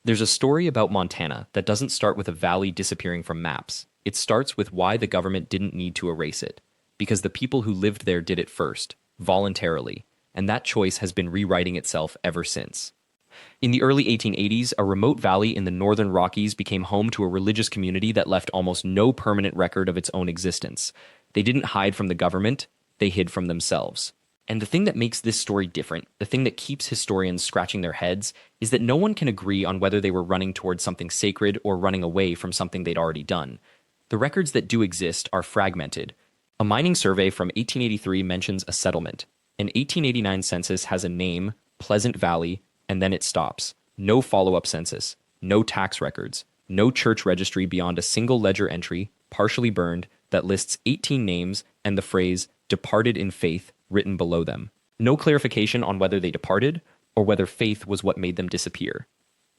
There's a story about Montana that doesn't start with a valley disappearing from maps. It starts with why the government didn't need to erase it. Because the people who lived there did it first, voluntarily, and that choice has been rewriting itself ever since. In the early 1880s, a remote valley in the northern Rockies became home to a religious community that left almost no permanent record of its own existence. They didn't hide from the government, they hid from themselves. And the thing that makes this story different, the thing that keeps historians scratching their heads, is that no one can agree on whether they were running towards something sacred or running away from something they'd already done. The records that do exist are fragmented. A mining survey from 1883 mentions a settlement. An 1889 census has a name, Pleasant Valley, and then it stops. No follow-up census, no tax records, no church registry beyond a single ledger entry, partially burned, that lists 18 names and the phrase, departed in faith, written below them. No clarification on whether they departed or whether faith was what made them disappear.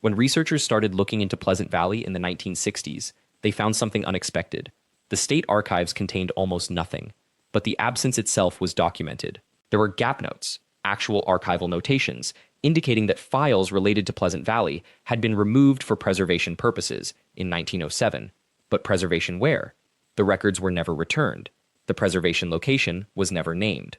When researchers started looking into Pleasant Valley in the 1960s, they found something unexpected. The state archives contained almost nothing, but the absence itself was documented. There were gap notes, actual archival notations, indicating that files related to Pleasant Valley had been removed for preservation purposes in 1907. But preservation where? The records were never returned. The preservation location was never named.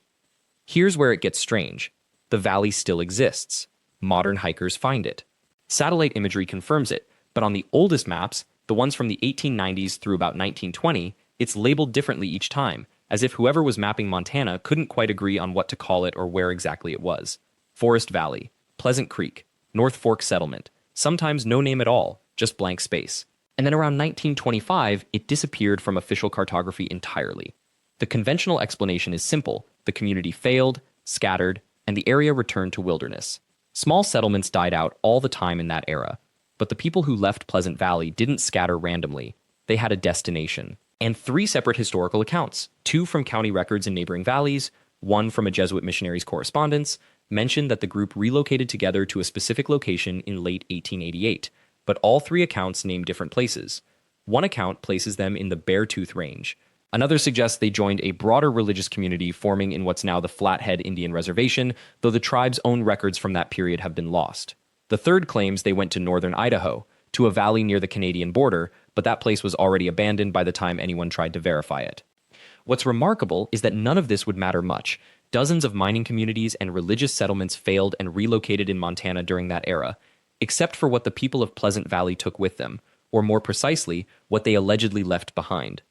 Here's where it gets strange. The valley still exists. Modern hikers find it. Satellite imagery confirms it, but on the oldest maps, the ones from the 1890s through about 1920, it's labeled differently each time, as if whoever was mapping Montana couldn't quite agree on what to call it or where exactly it was. Forest Valley, Pleasant Creek, North Fork Settlement, sometimes no name at all, just blank space. And then around 1925, it disappeared from official cartography entirely. The conventional explanation is simple. The community failed, scattered, and the area returned to wilderness. Small settlements died out all the time in that era, but the people who left Pleasant Valley didn't scatter randomly. They had a destination. And 3 separate historical accounts, 2 from county records in neighboring valleys, 1 from a Jesuit missionary's correspondence, mentioned that the group relocated together to a specific location in late 1888, but all 3 accounts name different places. One account places them in the Beartooth Range. Another suggests they joined a broader religious community forming in what's now the Flathead Indian Reservation, though the tribe's own records from that period have been lost. The third claims they went to northern Idaho, to a valley near the Canadian border, but that place was already abandoned by the time anyone tried to verify it. What's remarkable is that none of this would matter much. Dozens of mining communities and religious settlements failed and relocated in Montana during that era, except for what the people of Pleasant Valley took with them, or more precisely, what they allegedly left behind.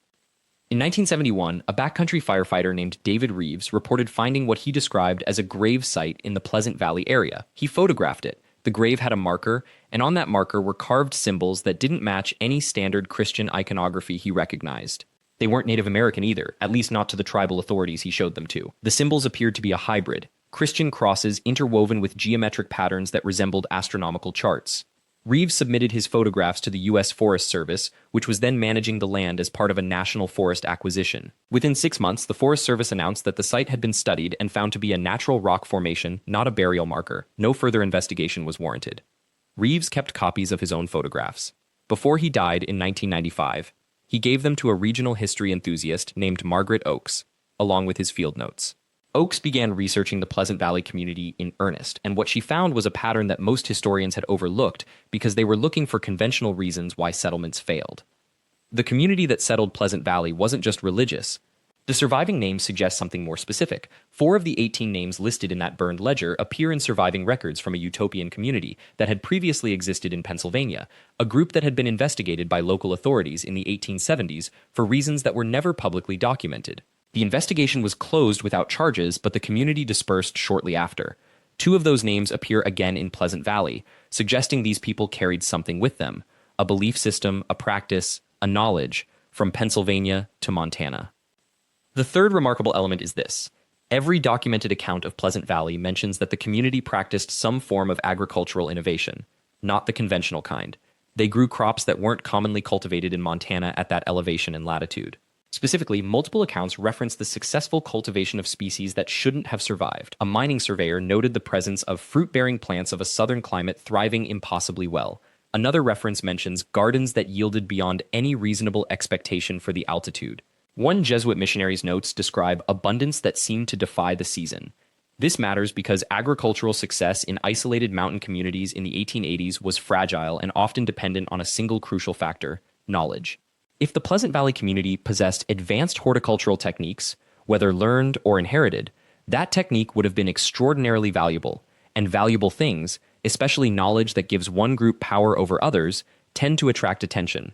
In 1971, a backcountry firefighter named David Reeves reported finding what he described as a grave site in the Pleasant Valley area. He photographed it. The grave had a marker, and on that marker were carved symbols that didn't match any standard Christian iconography he recognized. They weren't Native American either, at least not to the tribal authorities he showed them to. The symbols appeared to be a hybrid, Christian crosses interwoven with geometric patterns that resembled astronomical charts. Reeves submitted his photographs to the U.S. Forest Service, which was then managing the land as part of a national forest acquisition. Within 6 months, the Forest Service announced that the site had been studied and found to be a natural rock formation, not a burial marker. No further investigation was warranted. Reeves kept copies of his own photographs. Before he died in 1995, he gave them to a regional history enthusiast named Margaret Oakes, along with his field notes. Oakes began researching the Pleasant Valley community in earnest, and what she found was a pattern that most historians had overlooked because they were looking for conventional reasons why settlements failed. The community that settled Pleasant Valley wasn't just religious. The surviving names suggest something more specific. 4 of the 18 names listed in that burned ledger appear in surviving records from a utopian community that had previously existed in Pennsylvania, a group that had been investigated by local authorities in the 1870s for reasons that were never publicly documented. The investigation was closed without charges, but the community dispersed shortly after. 2 of those names appear again in Pleasant Valley, suggesting these people carried something with them, a belief system, a practice, a knowledge, from Pennsylvania to Montana. The third remarkable element is this. Every documented account of Pleasant Valley mentions that the community practiced some form of agricultural innovation, not the conventional kind. They grew crops that weren't commonly cultivated in Montana at that elevation and latitude. Specifically, multiple accounts reference the successful cultivation of species that shouldn't have survived. A mining surveyor noted the presence of fruit-bearing plants of a southern climate thriving impossibly well. Another reference mentions gardens that yielded beyond any reasonable expectation for the altitude. One Jesuit missionary's notes describe abundance that seemed to defy the season. This matters because agricultural success in isolated mountain communities in the 1880s was fragile and often dependent on a single crucial factor: knowledge. If the Pleasant Valley community possessed advanced horticultural techniques, whether learned or inherited, that technique would have been extraordinarily valuable, and valuable things, especially knowledge that gives one group power over others, tend to attract attention.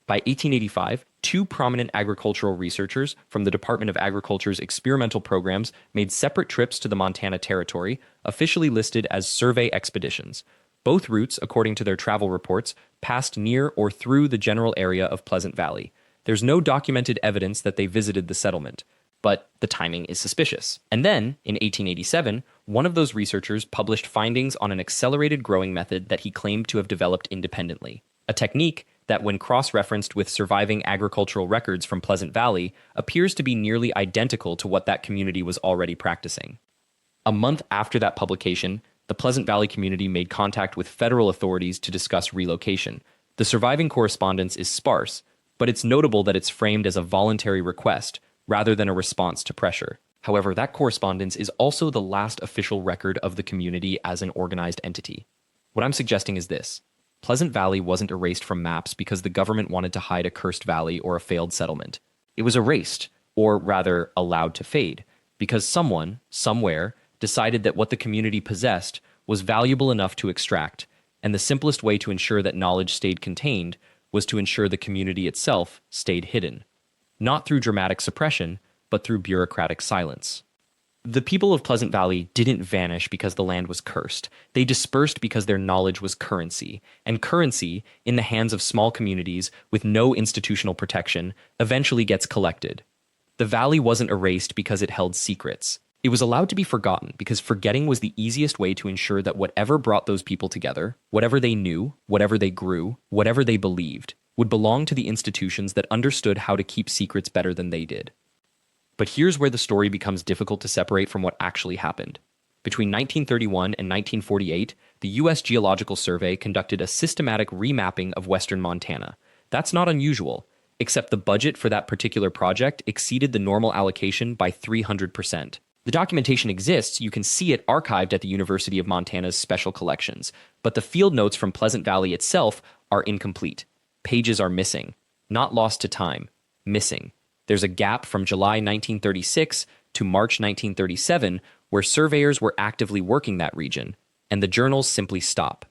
By 1885, two prominent agricultural researchers from the Department of Agriculture's experimental programs made separate trips to the Montana Territory, officially listed as survey expeditions. Both routes, according to their travel reports, passed near or through the general area of Pleasant Valley. There's no documented evidence that they visited the settlement, but the timing is suspicious. And then, in 1887, one of those researchers published findings on an accelerated growing method that he claimed to have developed independently, a technique that, when cross-referenced with surviving agricultural records from Pleasant Valley, appears to be nearly identical to what that community was already practicing. A month after that publication, the Pleasant Valley community made contact with federal authorities to discuss relocation. The surviving correspondence is sparse, but it's notable that it's framed as a voluntary request rather than a response to pressure. However, that correspondence is also the last official record of the community as an organized entity. What I'm suggesting is this: Pleasant Valley wasn't erased from maps because the government wanted to hide a cursed valley or a failed settlement. It was erased, or rather allowed to fade, because someone, somewhere, decided that what the community possessed was valuable enough to extract, and the simplest way to ensure that knowledge stayed contained was to ensure the community itself stayed hidden. Not through dramatic suppression, but through bureaucratic silence. The people of Pleasant Valley didn't vanish because the land was cursed. They dispersed because their knowledge was currency, and currency, in the hands of small communities with no institutional protection, eventually gets collected. The valley wasn't erased because it held secrets. It was allowed to be forgotten because forgetting was the easiest way to ensure that whatever brought those people together, whatever they knew, whatever they grew, whatever they believed, would belong to the institutions that understood how to keep secrets better than they did. But here's where the story becomes difficult to separate from what actually happened. Between 1931 and 1948, the U.S. Geological Survey conducted a systematic remapping of western Montana. That's not unusual, except the budget for that particular project exceeded the normal allocation by 300%. The documentation exists, you can see it archived at the University of Montana's special collections, but the field notes from Pleasant Valley itself are incomplete. Pages are missing. Not lost to time. Missing. There's a gap from July 1936 to March 1937 where surveyors were actively working that region, and the journals simply stop.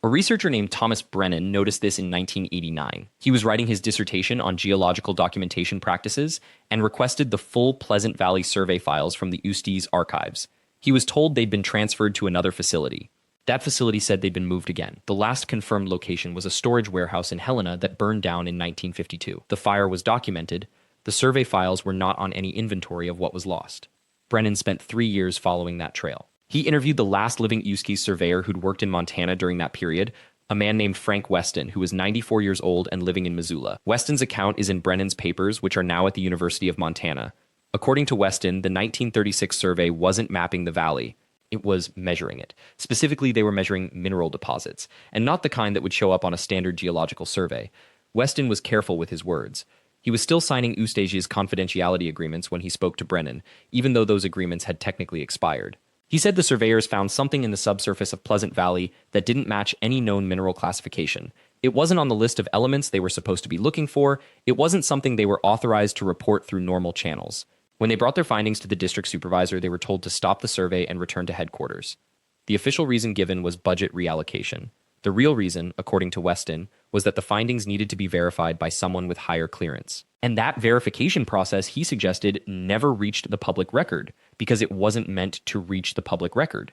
A researcher named Thomas Brennan noticed this in 1989. He was writing his dissertation on geological documentation practices and requested the full Pleasant Valley survey files from the UST's archives. He was told they'd been transferred to another facility. That facility said they'd been moved again. The last confirmed location was a storage warehouse in Helena that burned down in 1952. The fire was documented. The survey files were not on any inventory of what was lost. Brennan spent 3 years following that trail. He interviewed the last living Uskis surveyor who'd worked in Montana during that period, a man named Frank Weston, who was 94 years old and living in Missoula. Weston's account is in Brennan's papers, which are now at the University of Montana. According to Weston, the 1936 survey wasn't mapping the valley. It was measuring it. Specifically, they were measuring mineral deposits, and not the kind that would show up on a standard geological survey. Weston was careful with his words. He was still signing Eustasia's confidentiality agreements when he spoke to Brennan, even though those agreements had technically expired. He said the surveyors found something in the subsurface of Pleasant Valley that didn't match any known mineral classification. It wasn't on the list of elements they were supposed to be looking for. It wasn't something they were authorized to report through normal channels. When they brought their findings to the district supervisor, they were told to stop the survey and return to headquarters. The official reason given was budget reallocation. The real reason, according to Weston, was that the findings needed to be verified by someone with higher clearance. And that verification process, he suggested, never reached the public record because it wasn't meant to reach the public record.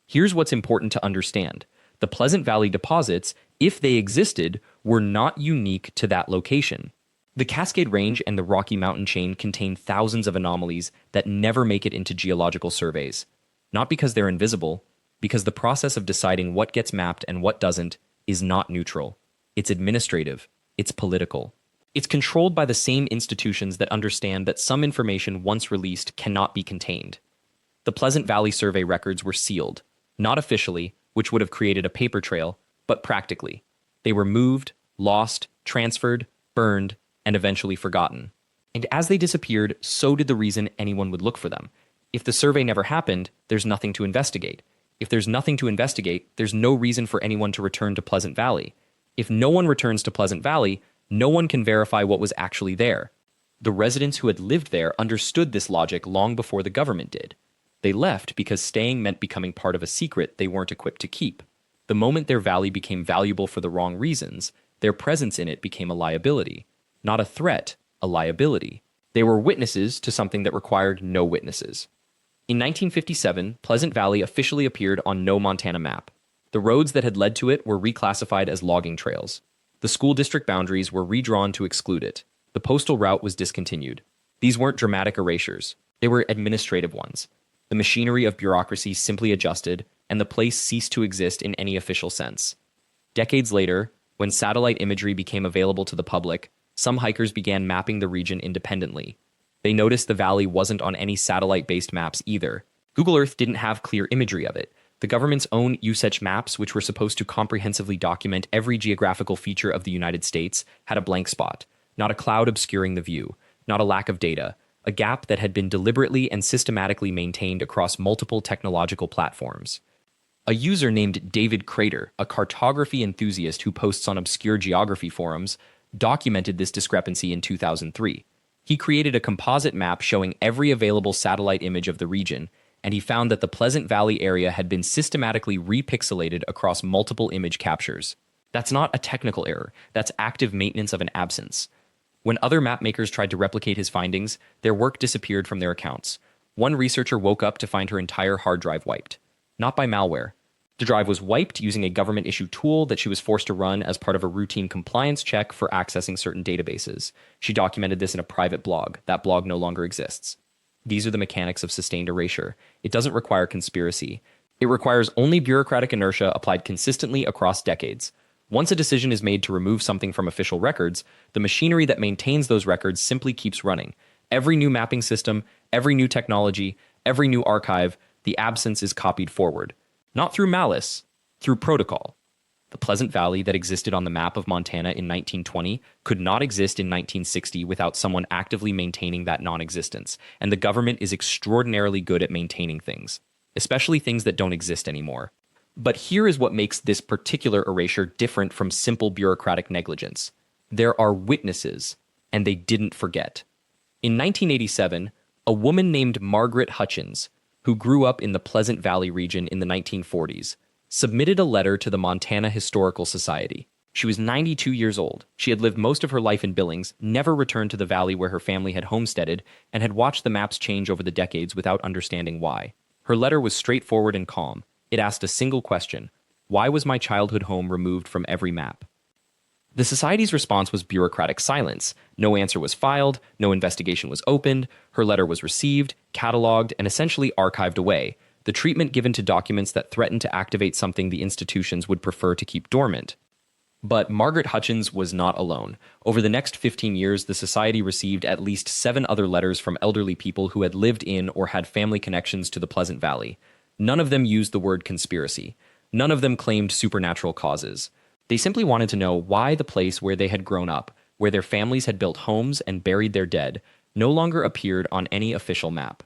Here's what's important to understand. The Pleasant Valley deposits, if they existed, were not unique to that location. The Cascade Range and the Rocky Mountain chain contain thousands of anomalies that never make it into geological surveys. Not because they're invisible, because the process of deciding what gets mapped and what doesn't is not neutral. It's administrative. It's political. It's controlled by the same institutions that understand that some information once released cannot be contained. The Pleasant Valley survey records were sealed, not officially, which would have created a paper trail, but practically. They were moved, lost, transferred, burned, and eventually forgotten. And as they disappeared, so did the reason anyone would look for them. If the survey never happened, there's nothing to investigate. If there's nothing to investigate, there's no reason for anyone to return to Pleasant Valley. If no one returns to Pleasant Valley, no one can verify what was actually there. The residents who had lived there understood this logic long before the government did. They left because staying meant becoming part of a secret they weren't equipped to keep. The moment their valley became valuable for the wrong reasons, their presence in it became a liability. Not a threat, a liability. They were witnesses to something that required no witnesses. In 1957, Pleasant Valley officially appeared on no Montana map. The roads that had led to it were reclassified as logging trails. The school district boundaries were redrawn to exclude it. The postal route was discontinued. These weren't dramatic erasures. They were administrative ones. The machinery of bureaucracy simply adjusted, and the place ceased to exist in any official sense. Decades later, when satellite imagery became available to the public, some hikers began mapping the region independently. They noticed the valley wasn't on any satellite-based maps either. Google Earth didn't have clear imagery of it. The government's own USECH maps, which were supposed to comprehensively document every geographical feature of the United States, had a blank spot. Not a cloud obscuring the view, not a lack of data, a gap that had been deliberately and systematically maintained across multiple technological platforms. A user named David Crater, a cartography enthusiast who posts on obscure geography forums, documented this discrepancy in 2003. He created a composite map showing every available satellite image of the region, and he found that the Pleasant Valley area had been systematically repixelated across multiple image captures. That's not a technical error, that's active maintenance of an absence. When other mapmakers tried to replicate his findings, their work disappeared from their accounts. One researcher woke up to find her entire hard drive wiped. Not by malware. The drive was wiped using a government-issued tool that she was forced to run as part of a routine compliance check for accessing certain databases. She documented this in a private blog. That blog no longer exists. These are the mechanics of sustained erasure. It doesn't require conspiracy. It requires only bureaucratic inertia applied consistently across decades. Once a decision is made to remove something from official records, the machinery that maintains those records simply keeps running. Every new mapping system, every new technology, every new archive, the absence is copied forward. Not through malice, through protocol. The Pleasant Valley that existed on the map of Montana in 1920 could not exist in 1960 without someone actively maintaining that non-existence, and the government is extraordinarily good at maintaining things, especially things that don't exist anymore. But here is what makes this particular erasure different from simple bureaucratic negligence. There are witnesses, and they didn't forget. In 1987, a woman named Margaret Hutchins, who grew up in the Pleasant Valley region in the 1940s, submitted a letter to the Montana Historical Society. She was 92 years old. She had lived most of her life in Billings, never returned to the valley where her family had homesteaded, and had watched the maps change over the decades without understanding why. Her letter was straightforward and calm. It asked a single question: why was my childhood home removed from every map? The Society's response was bureaucratic silence. No answer was filed, no investigation was opened, her letter was received, cataloged, and essentially archived away, the treatment given to documents that threatened to activate something the institutions would prefer to keep dormant. But Margaret Hutchins was not alone. Over the next 15 years, the Society received at least 7 other letters from elderly people who had lived in or had family connections to the Pleasant Valley. None of them used the word conspiracy. None of them claimed supernatural causes. They simply wanted to know why the place where they had grown up, where their families had built homes and buried their dead, no longer appeared on any official map.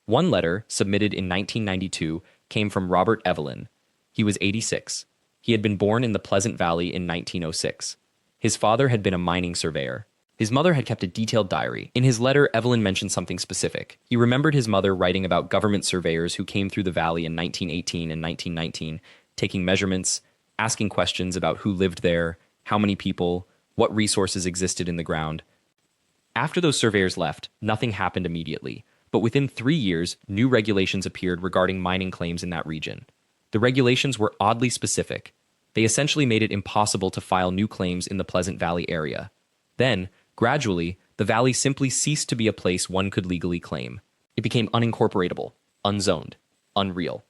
One letter, submitted in 1992, came from Robert Evelyn. He was 86. He had been born in the Pleasant Valley in 1906. His father had been a mining surveyor. His mother had kept a detailed diary. In his letter, Evelyn mentioned something specific. He remembered his mother writing about government surveyors who came through the valley in 1918 and 1919, taking measurements, asking questions about who lived there, how many people, what resources existed in the ground. After those surveyors left, nothing happened immediately, but within 3 years, new regulations appeared regarding mining claims in that region. The regulations were oddly specific. They essentially made it impossible to file new claims in the Pleasant Valley area. Then, gradually, the valley simply ceased to be a place one could legally claim. It became unincorporatable, unzoned, unreal.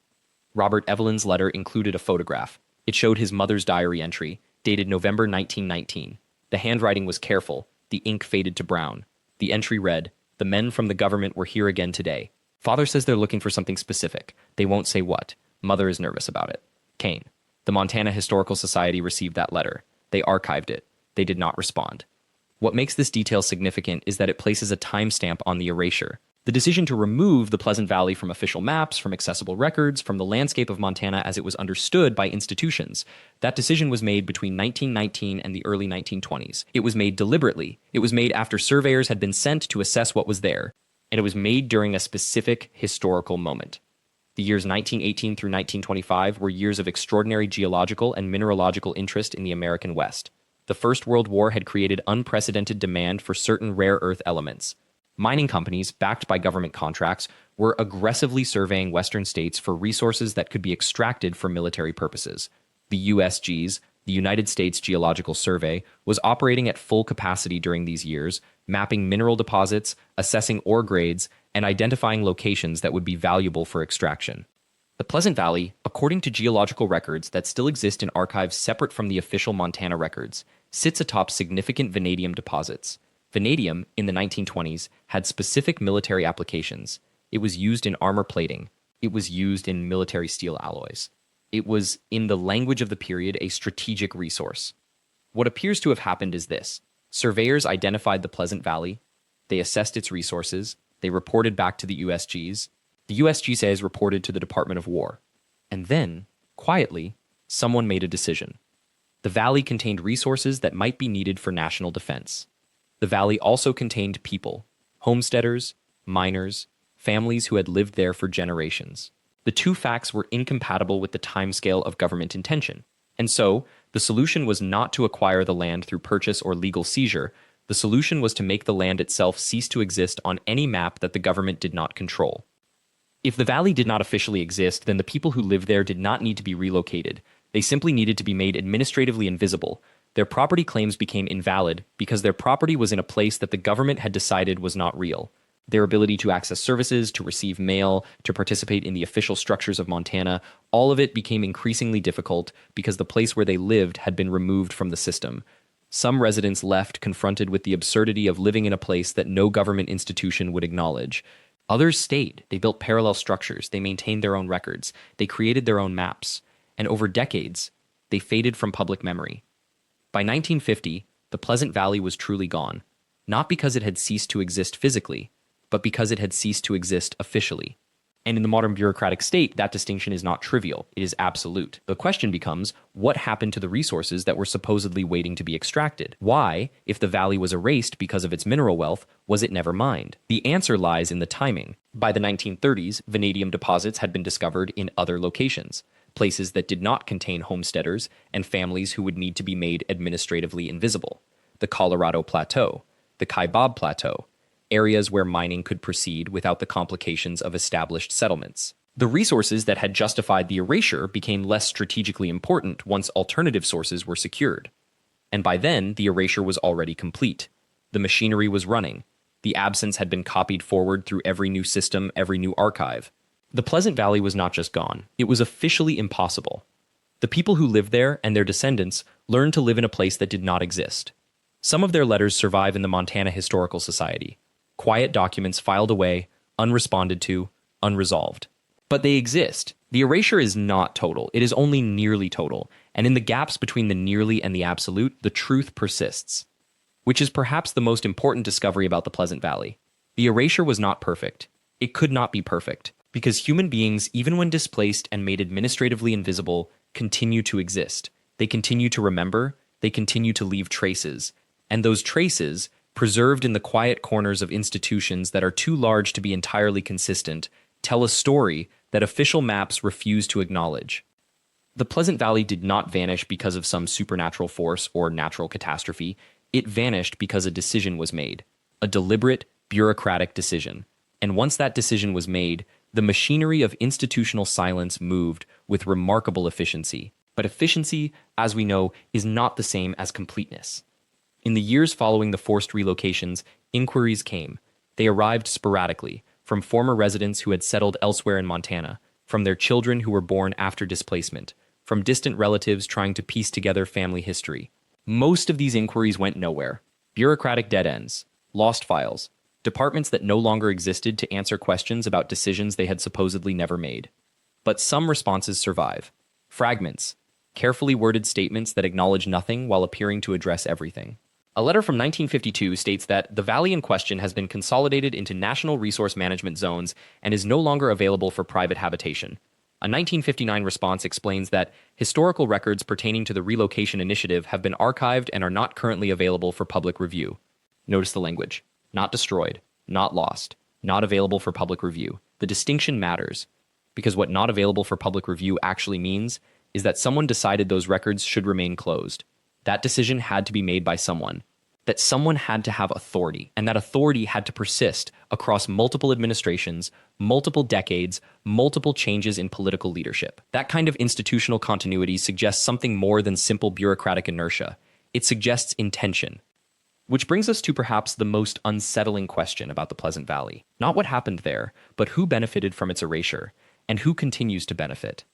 Robert Evelyn's letter included a photograph. It showed his mother's diary entry, dated November 1919. The handwriting was careful. The ink faded to brown. The entry read, "The men from the government were here again today. Father says they're looking for something specific. They won't say what. Mother is nervous about it. Kane." The Montana Historical Society received that letter. They archived it. They did not respond. What makes this detail significant is that it places a timestamp on the erasure. The decision to remove the Pleasant Valley from official maps, from accessible records, from the landscape of Montana as it was understood by institutions, that decision was made between 1919 and the early 1920s. It was made deliberately. It was made after surveyors had been sent to assess what was there, and it was made during a specific historical moment. The years 1918 through 1925 were years of extraordinary geological and mineralogical interest in the American West. The First World War had created unprecedented demand for certain rare earth elements. Mining companies, backed by government contracts, were aggressively surveying Western states for resources that could be extracted for military purposes. The USGS, the United States Geological Survey, was operating at full capacity during these years, mapping mineral deposits, assessing ore grades, and identifying locations that would be valuable for extraction. The Pleasant Valley, according to geological records that still exist in archives separate from the official Montana records, sits atop significant vanadium deposits. Vanadium, in the 1920s, had specific military applications. It was used in armor plating. It was used in military steel alloys. It was, in the language of the period, a strategic resource. What appears to have happened is this. Surveyors identified the Pleasant Valley. They assessed its resources. They reported back to the USGs. The USGs reported to the Department of War. And then, quietly, someone made a decision. The valley contained resources that might be needed for national defense. The valley also contained people, homesteaders, miners, families who had lived there for generations. The two facts were incompatible with the timescale of government intention. And so, the solution was not to acquire the land through purchase or legal seizure. The solution was to make the land itself cease to exist on any map that the government did not control. If the valley did not officially exist, then the people who lived there did not need to be relocated. They simply needed to be made administratively invisible. Their property claims became invalid because their property was in a place that the government had decided was not real. Their ability to access services, to receive mail, to participate in the official structures of Montana, all of it became increasingly difficult because the place where they lived had been removed from the system. Some residents left confronted with the absurdity of living in a place that no government institution would acknowledge. Others stayed. They built parallel structures. They maintained their own records. They created their own maps. And over decades, they faded from public memory. By 1950, the Pleasant Valley was truly gone, not because it had ceased to exist physically, but because it had ceased to exist officially. And in the modern bureaucratic state, that distinction is not trivial. It is absolute. The question becomes, what happened to the resources that were supposedly waiting to be extracted? Why, if the valley was erased because of its mineral wealth, was it never mined? The answer lies in the timing. By the 1930s, vanadium deposits had been discovered in other locations, places that did not contain homesteaders and families who would need to be made administratively invisible. The Colorado Plateau, the Kaibab Plateau, areas where mining could proceed without the complications of established settlements. The resources that had justified the erasure became less strategically important once alternative sources were secured. And by then, the erasure was already complete. The machinery was running. The absence had been copied forward through every new system, every new archive. The Pleasant Valley was not just gone. It was officially impossible. The people who lived there and their descendants learned to live in a place that did not exist. Some of their letters survive in the Montana Historical Society. Quiet documents filed away, unresponded to, unresolved. But they exist. The erasure is not total. It is only nearly total. And in the gaps between the nearly and the absolute, the truth persists. Which is perhaps the most important discovery about the Pleasant Valley. The erasure was not perfect. It could not be perfect. Because human beings, even when displaced and made administratively invisible, continue to exist. They continue to remember, they continue to leave traces. And those traces, preserved in the quiet corners of institutions that are too large to be entirely consistent, tell a story that official maps refuse to acknowledge. The Pleasant Valley did not vanish because of some supernatural force or natural catastrophe. It vanished because a decision was made. A deliberate, bureaucratic decision. And once that decision was made, the machinery of institutional silence moved with remarkable efficiency. But efficiency, as we know, is not the same as completeness. In the years following the forced relocations, inquiries came. They arrived sporadically, from former residents who had settled elsewhere in Montana, from their children who were born after displacement, from distant relatives trying to piece together family history. Most of these inquiries went nowhere. Bureaucratic dead ends, lost files, departments that no longer existed to answer questions about decisions they had supposedly never made. But some responses survive. Fragments, carefully worded statements that acknowledge nothing while appearing to address everything. A letter from 1952 states that the valley in question has been consolidated into national resource management zones and is no longer available for private habitation. A 1959 response explains that historical records pertaining to the relocation initiative have been archived and are not currently available for public review. Notice the language. Not destroyed, not lost, not available for public review. The distinction matters, because what not available for public review actually means is that someone decided those records should remain closed. That decision had to be made by someone. That someone had to have authority, and that authority had to persist across multiple administrations, multiple decades, multiple changes in political leadership. That kind of institutional continuity suggests something more than simple bureaucratic inertia. It suggests intention. Which brings us to perhaps the most unsettling question about the Pleasant Valley. Not what happened there, but who benefited from its erasure, and who continues to benefit.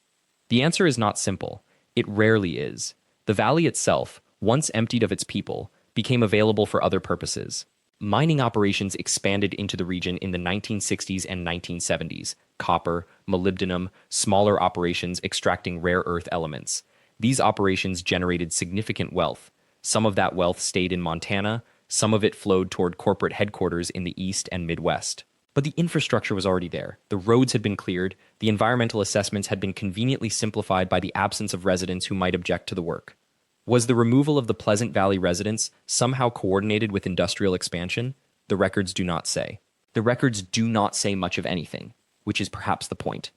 The answer is not simple. It rarely is. The valley itself, once emptied of its people, became available for other purposes. Mining operations expanded into the region in the 1960s and 1970s. Copper, molybdenum, smaller operations extracting rare earth elements. These operations generated significant wealth. Some of that wealth stayed in Montana, some of it flowed toward corporate headquarters in the East and Midwest. But the infrastructure was already there. The roads had been cleared, the environmental assessments had been conveniently simplified by the absence of residents who might object to the work. Was the removal of the Pleasant Valley residents somehow coordinated with industrial expansion? The records do not say. The records do not say much of anything, which is perhaps the point.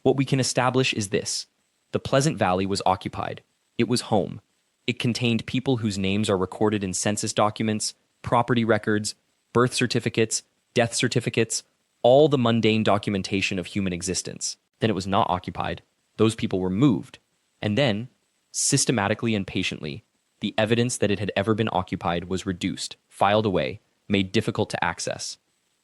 What we can establish is this. The Pleasant Valley was occupied. It was home. It contained people whose names are recorded in census documents, property records, birth certificates, death certificates, all the mundane documentation of human existence. Then it was not occupied. Those people were moved. And then, systematically and patiently, the evidence that it had ever been occupied was reduced, filed away, made difficult to access.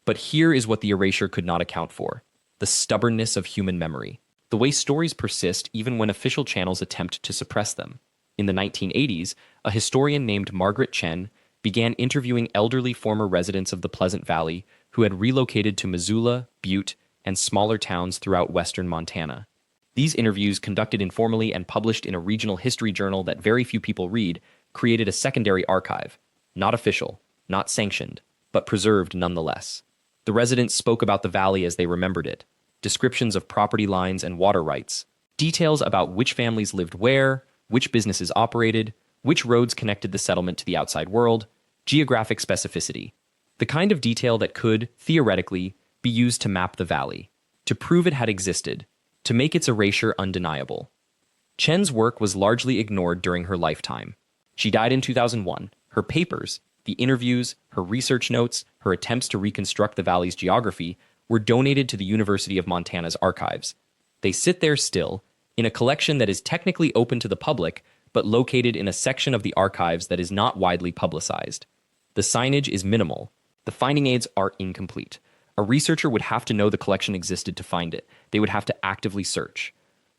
But here is what the erasure could not account for: the stubbornness of human memory, the way stories persist even when official channels attempt to suppress them. In the 1980s, a historian named Margaret Chen began interviewing elderly former residents of the Pleasant Valley who had relocated to Missoula, Butte, and smaller towns throughout western Montana. These interviews, conducted informally and published in a regional history journal that very few people read, created a secondary archive, not official, not sanctioned, but preserved nonetheless. The residents spoke about the valley as they remembered it, descriptions of property lines and water rights, details about which families lived where, which businesses operated, which roads connected the settlement to the outside world, geographic specificity, the kind of detail that could, theoretically, be used to map the valley, to prove it had existed, to make its erasure undeniable. Chen's work was largely ignored during her lifetime. She died in 2001. Her papers, the interviews, her research notes, her attempts to reconstruct the valley's geography were donated to the University of Montana's archives. They sit there still, in a collection that is technically open to the public, but located in a section of the archives that is not widely publicized. The signage is minimal. The finding aids are incomplete. A researcher would have to know the collection existed to find it. They would have to actively search.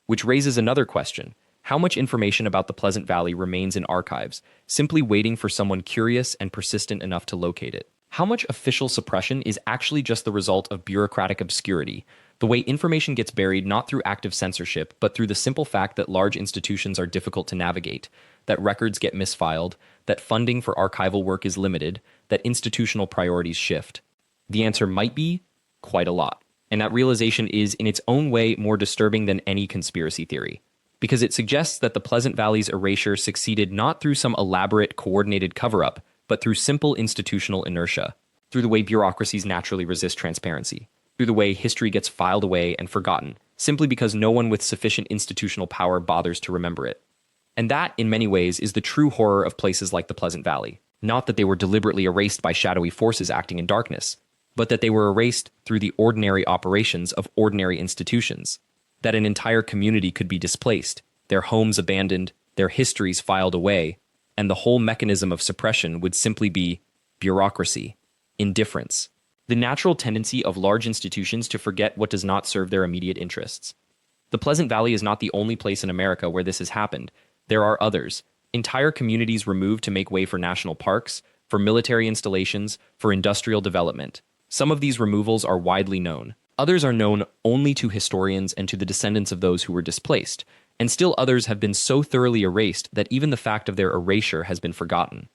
Which raises another question. How much information about the Pleasant Valley remains in archives, simply waiting for someone curious and persistent enough to locate it? How much official suppression is actually just the result of bureaucratic obscurity, the way information gets buried not through active censorship, but through the simple fact that large institutions are difficult to navigate, that records get misfiled, that funding for archival work is limited, that institutional priorities shift? The answer might be quite a lot. And that realization is, in its own way, more disturbing than any conspiracy theory, because it suggests that the Pleasant Valley's erasure succeeded not through some elaborate, coordinated cover-up, but through simple institutional inertia, through the way bureaucracies naturally resist transparency, through the way history gets filed away and forgotten, simply because no one with sufficient institutional power bothers to remember it. And that, in many ways, is the true horror of places like the Pleasant Valley. Not that they were deliberately erased by shadowy forces acting in darkness, but that they were erased through the ordinary operations of ordinary institutions, that an entire community could be displaced, their homes abandoned, their histories filed away, and the whole mechanism of suppression would simply be bureaucracy, indifference, the natural tendency of large institutions to forget what does not serve their immediate interests. The Pleasant Valley is not the only place in America where this has happened. There are others, entire communities removed to make way for national parks, for military installations, for industrial development. Some of these removals are widely known. Others are known only to historians and to the descendants of those who were displaced, and still others have been so thoroughly erased that even the fact of their erasure has been forgotten.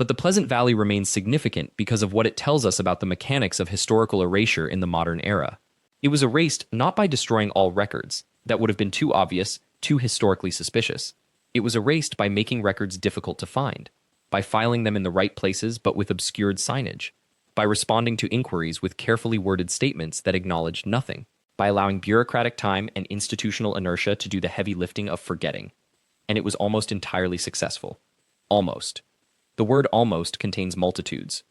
But the Pleasant Valley remains significant because of what it tells us about the mechanics of historical erasure in the modern era. It was erased not by destroying all records, that would have been too obvious, too historically suspicious. It was erased by making records difficult to find, by filing them in the right places but with obscured signage, by responding to inquiries with carefully worded statements that acknowledged nothing, by allowing bureaucratic time and institutional inertia to do the heavy lifting of forgetting. And it was almost entirely successful. Almost. The word almost contains multitudes.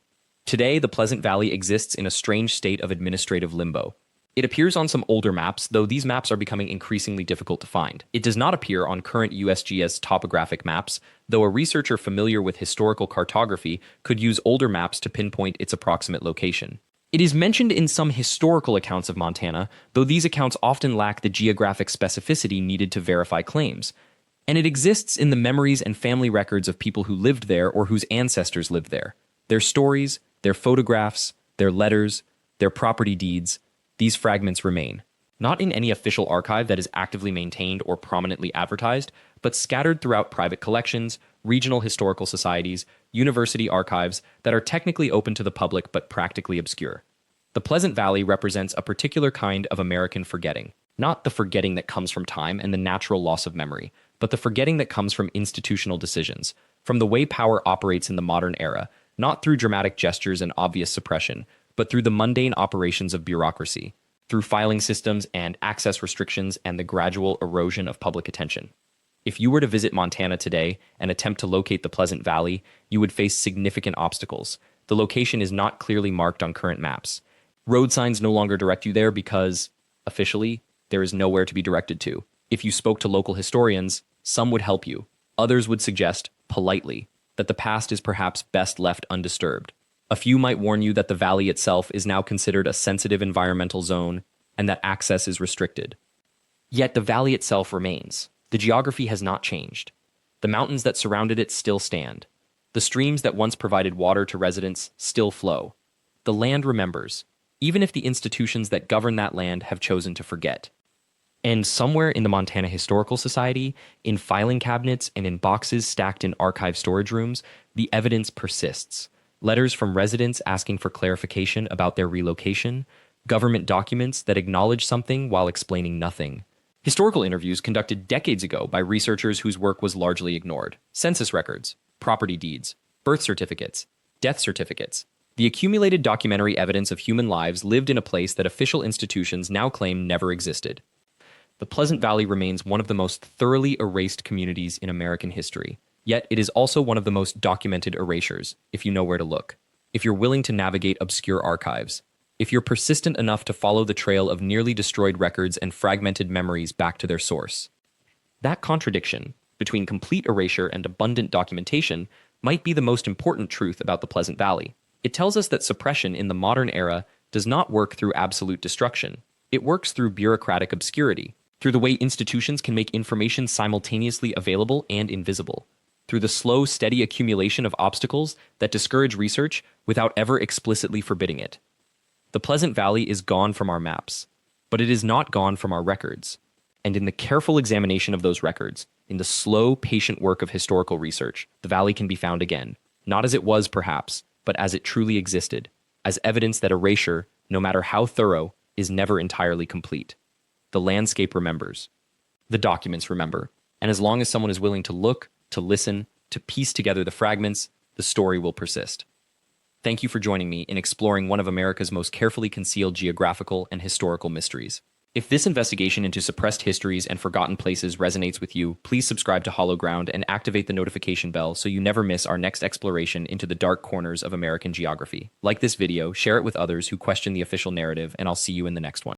Today, the Pleasant Valley exists in a strange state of administrative limbo. It appears on some older maps, though these maps are becoming increasingly difficult to find. It does not appear on current USGS topographic maps, though a researcher familiar with historical cartography could use older maps to pinpoint its approximate location. It is mentioned in some historical accounts of Montana, though these accounts often lack the geographic specificity needed to verify claims. And it exists in the memories and family records of people who lived there or whose ancestors lived there. Their stories, their photographs, their letters, their property deeds, these fragments remain, not in any official archive that is actively maintained or prominently advertised, but scattered throughout private collections, regional historical societies, university archives that are technically open to the public but practically obscure. The Pleasant Valley represents a particular kind of American forgetting, not the forgetting that comes from time and the natural loss of memory, but the forgetting that comes from institutional decisions, from the way power operates in the modern era, not through dramatic gestures and obvious suppression, but through the mundane operations of bureaucracy, through filing systems and access restrictions and the gradual erosion of public attention. If you were to visit Montana today and attempt to locate the Pleasant Valley, you would face significant obstacles. The location is not clearly marked on current maps. Road signs no longer direct you there because, officially, there is nowhere to be directed to. If you spoke to local historians, some would help you. Others would suggest, politely, that the past is perhaps best left undisturbed. A few might warn you that the valley itself is now considered a sensitive environmental zone and that access is restricted. Yet the valley itself remains. The geography has not changed. The mountains that surrounded it still stand. The streams that once provided water to residents still flow. The land remembers, even if the institutions that govern that land have chosen to forget. And somewhere in the Montana Historical Society, in filing cabinets and in boxes stacked in archive storage rooms, the evidence persists. Letters from residents asking for clarification about their relocation, government documents that acknowledge something while explaining nothing. Historical interviews conducted decades ago by researchers whose work was largely ignored. Census records, property deeds, birth certificates, death certificates. The accumulated documentary evidence of human lives lived in a place that official institutions now claim never existed. The Pleasant Valley remains one of the most thoroughly erased communities in American history. Yet it is also one of the most documented erasures, if you know where to look, if you're willing to navigate obscure archives, if you're persistent enough to follow the trail of nearly destroyed records and fragmented memories back to their source. That contradiction between complete erasure and abundant documentation might be the most important truth about the Pleasant Valley. It tells us that suppression in the modern era does not work through absolute destruction. It works through bureaucratic obscurity, through the way institutions can make information simultaneously available and invisible, through the slow, steady accumulation of obstacles that discourage research without ever explicitly forbidding it. The Pleasant Valley is gone from our maps, but it is not gone from our records. And in the careful examination of those records, in the slow, patient work of historical research, the valley can be found again, not as it was perhaps, but as it truly existed, as evidence that erasure, no matter how thorough, is never entirely complete. The landscape remembers. The documents remember. And as long as someone is willing to look, to listen, to piece together the fragments, the story will persist. Thank you for joining me in exploring one of America's most carefully concealed geographical and historical mysteries. If this investigation into suppressed histories and forgotten places resonates with you, please subscribe to Hollow Ground and activate the notification bell so you never miss our next exploration into the dark corners of American geography. Like this video, share it with others who question the official narrative, and I'll see you in the next one.